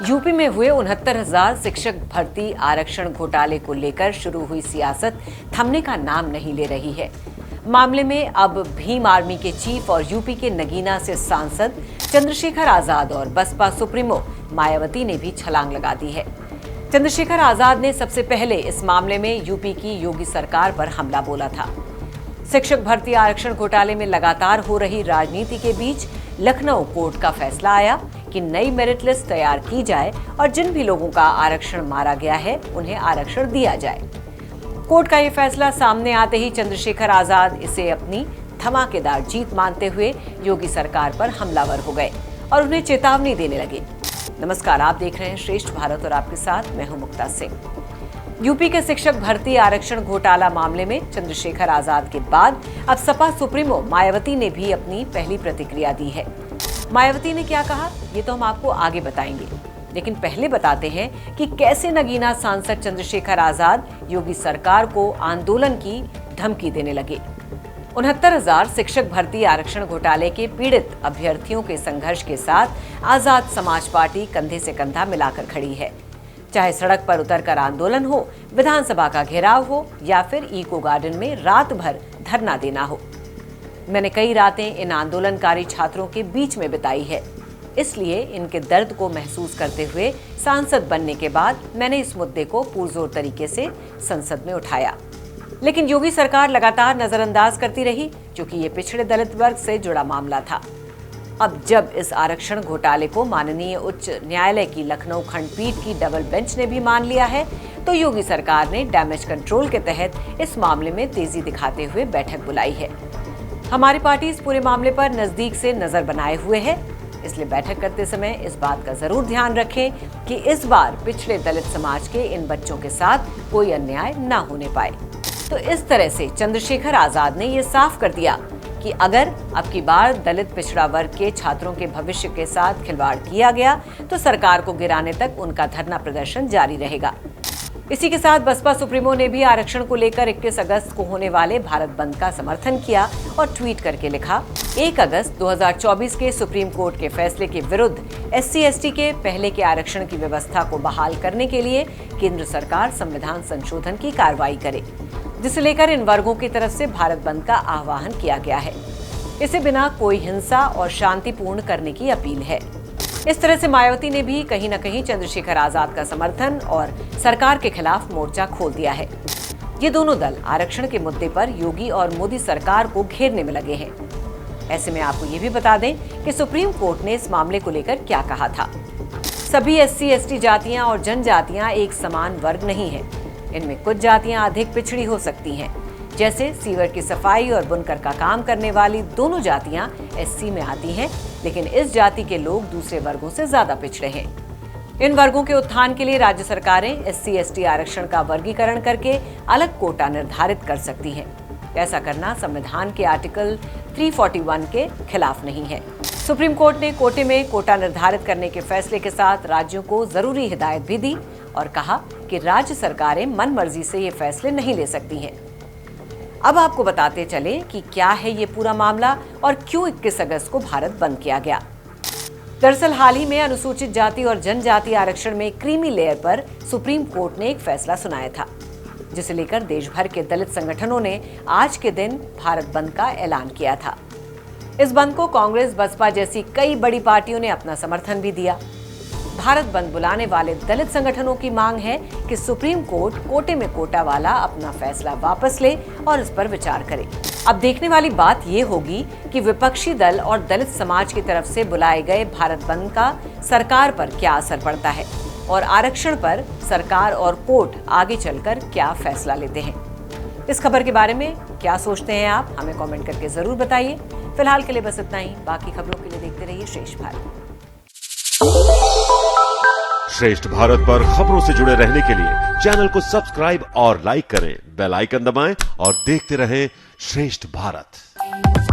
UP में हुए 69,000 शिक्षक भर्ती आरक्षण घोटाले को लेकर शुरू हुई सियासत थमने का नाम नहीं ले रही है। मामले में अब भीम आर्मी के चीफ और यूपी के नगीना से सांसद चंद्रशेखर आजाद और बसपा सुप्रीमो मायावती ने भी छलांग लगा दी है। चंद्रशेखर आजाद ने सबसे पहले इस मामले में यूपी की योगी सरकार पर हमला बोला था। शिक्षक भर्ती आरक्षण घोटाले में लगातार हो रही राजनीति के बीच लखनऊ कोर्ट का फैसला आया कि नई मेरिट लिस्ट तैयार की जाए और जिन भी लोगों का आरक्षण मारा गया है उन्हें आरक्षण दिया जाए। कोर्ट का ये फैसला सामने आते ही चंद्रशेखर आजाद इसे अपनी धमाकेदार जीत मानते हुए योगी सरकार पर हमलावर हो गए और उन्हें चेतावनी देने लगे। नमस्कार, आप देख रहे हैं श्रेष्ठ भारत और आपके साथ मैं हूं मुक्ता सिंह। यूपी के शिक्षक भर्ती आरक्षण घोटाला मामले में चंद्रशेखर आजाद के बाद अब सपा सुप्रीमो मायावती ने भी अपनी पहली प्रतिक्रिया दी है। मायावती ने क्या कहा, ये तो हम आपको आगे बताएंगे, लेकिन पहले बताते हैं कि कैसे नगीना सांसद चंद्रशेखर आजाद योगी सरकार को आंदोलन की धमकी देने लगे। 69,000 शिक्षक भर्ती आरक्षण घोटाले के पीड़ित अभ्यर्थियों के संघर्ष के साथ आजाद समाज पार्टी कंधे से कंधा मिलाकर खड़ी है। चाहे सड़क पर उतरकर आंदोलन हो, विधानसभा का घेराव हो या फिर इको गार्डन में रात भर धरना देना हो। मैंने कई रातें इन आंदोलनकारी छात्रों के बीच में बिताई है, इसलिए इनके दर्द को महसूस करते हुए सांसद बनने के बाद मैंने इस मुद्दे को पुरजोर तरीके से संसद में उठाया। लेकिन योगी सरकार लगातार नजरअंदाज करती रही, क्योंकि ये पिछड़े दलित वर्ग से जुड़ा मामला था। अब जब इस आरक्षण घोटाले को माननीय उच्च न्यायालय की लखनऊ खंडपीठ की डबल बेंच ने भी मान लिया है, तो योगी सरकार ने डैमेज कंट्रोल के तहत इस मामले में तेजी दिखाते हुए बैठक बुलाई है। हमारी पार्टी इस पूरे मामले पर नजदीक से नजर बनाए हुए है, इसलिए बैठक करते समय इस बात का जरूर ध्यान रखें कि इस बार पिछड़े दलित समाज के इन बच्चों के साथ कोई अन्याय न होने पाए। तो इस तरह से चंद्रशेखर आजाद ने ये साफ कर दिया कि अगर अब की बार दलित पिछड़ा वर्ग के छात्रों के भविष्य के साथ खिलवाड़ किया गया तो सरकार को गिराने तक उनका धरना प्रदर्शन जारी रहेगा। इसी के साथ बसपा सुप्रीमो ने भी आरक्षण को लेकर 21 अगस्त को होने वाले भारत बंद का समर्थन किया और ट्वीट करके लिखा, 1 अगस्त 2024 के सुप्रीम कोर्ट के फैसले के विरुद्ध SC/ST के पहले के आरक्षण की व्यवस्था को बहाल करने के लिए केंद्र सरकार संविधान संशोधन की कार्रवाई करे, जिसे लेकर इन वर्गों की तरफ से भारत बंद का आह्वान किया गया है। इसे बिना कोई हिंसा और शांतिपूर्ण करने की अपील है। इस तरह से मायावती ने भी कहीं न कहीं चंद्रशेखर आजाद का समर्थन और सरकार के खिलाफ मोर्चा खोल दिया है। ये दोनों दल आरक्षण के मुद्दे पर योगी और मोदी सरकार को घेरने में लगे हैं। ऐसे में आपको ये भी बता दें कि सुप्रीम कोर्ट ने इस मामले को लेकर क्या कहा था। सभी SC/ST जातियां और जनजातियां एक समान वर्ग नहीं है। इनमें कुछ जातियां अधिक पिछड़ी हो सकती हैं, जैसे सीवर की सफाई और बुनकर का काम करने वाली दोनों जातियां SC में आती हैं, लेकिन इस जाति के लोग दूसरे वर्गों से ज्यादा पिछड़े हैं। इन वर्गों के उत्थान के लिए राज्य सरकारें SC/ST आरक्षण का वर्गीकरण करके अलग कोटा निर्धारित कर सकती हैं। ऐसा करना संविधान के आर्टिकल 341 के खिलाफ नहीं है। सुप्रीम कोर्ट ने कोटे में कोटा निर्धारित करने के फैसले के साथ राज्यों को जरूरी हिदायत भी दी और कहा कि राज्य सरकारें मन मर्जी से ये फैसले नहीं ले सकती हैं। अब आपको बताते चले कि क्या है ये पूरा मामला और क्यों 21 अगस्त को भारत बंद किया गया। दरअसल हाल ही में अनुसूचित जाति और जनजाति आरक्षण में क्रीमी लेयर पर सुप्रीम कोर्ट ने एक फैसला सुनाया था, जिसे लेकर देश भर के दलित संगठनों ने आज के दिन भारत बंद का ऐलान किया था। इस बंद को कांग्रेस, बसपा जैसी कई बड़ी पार्टियों ने अपना समर्थन भी दिया। भारत बंद बुलाने वाले दलित संगठनों की मांग है कि सुप्रीम कोर्ट कोटे में कोटा वाला अपना फैसला वापस ले और इस पर विचार करे। अब देखने वाली बात ये होगी कि विपक्षी दल और दलित समाज की तरफ से बुलाए गए भारत बंद का सरकार पर क्या असर पड़ता है और आरक्षण पर सरकार और कोर्ट आगे चलकर क्या फैसला लेते हैं। इस खबर के बारे में क्या सोचते हैं आप, हमें कमेंट करके जरूर बताइए। फिलहाल के लिए बस इतना ही। बाकी खबरों के लिए देखते रहिए श्रेष्ठ भारत। श्रेष्ठ भारत पर खबरों से जुड़े रहने के लिए चैनल को सब्सक्राइब और लाइक करें, बेल आइकन दबाएं और देखते रहें श्रेष्ठ भारत।